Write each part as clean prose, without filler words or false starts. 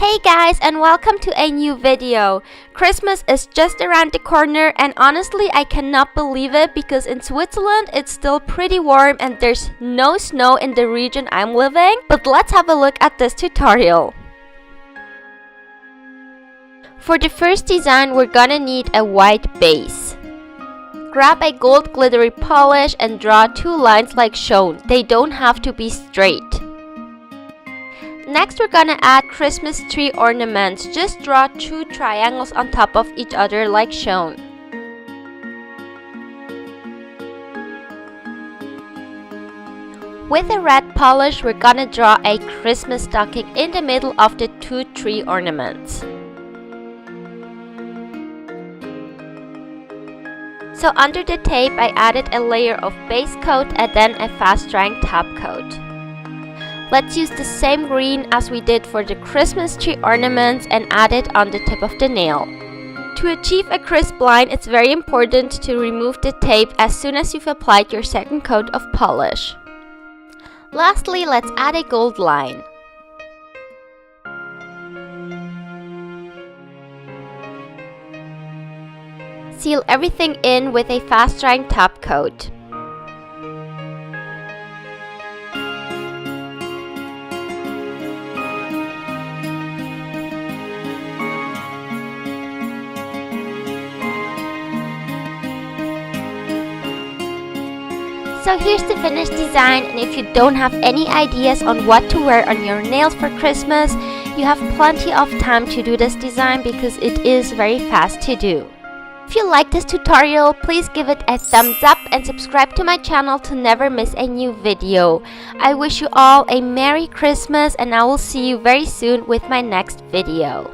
Hey guys, and welcome to a new video. Christmas is just around the corner, and honestly I cannot believe it because in Switzerland it's still pretty warm and there's no snow in the region I'm living. But let's have a look at this tutorial. For the first design we're gonna need a white base. Grab a gold glittery polish and draw two lines like shown. They don't have to be straight. Next, we're gonna add Christmas tree ornaments. Just draw two triangles on top of each other like shown. With a red polish, we're gonna draw a Christmas stocking in the middle of the two tree ornaments. So under the tape, I added a layer of base coat and then a fast drying top coat. Let's use the same green as we did for the Christmas tree ornaments and add it on the tip of the nail. To achieve a crisp line, it's very important to remove the tape as soon as you've applied your second coat of polish. Lastly, let's add a gold line. Seal everything in with a fast drying top coat. So here's the finished design, and if you don't have any ideas on what to wear on your nails for Christmas, you have plenty of time to do this design because it is very fast to do. If you like this tutorial, please give it a thumbs up and subscribe to my channel to never miss a new video. I wish you all a Merry Christmas, and I will see you very soon with my next video.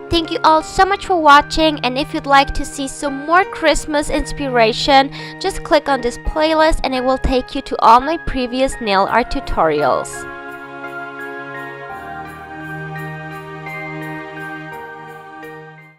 Thank you all so much for watching, and if you'd like to see some more Christmas inspiration, just click on this playlist and it will take you to all my previous nail art tutorials.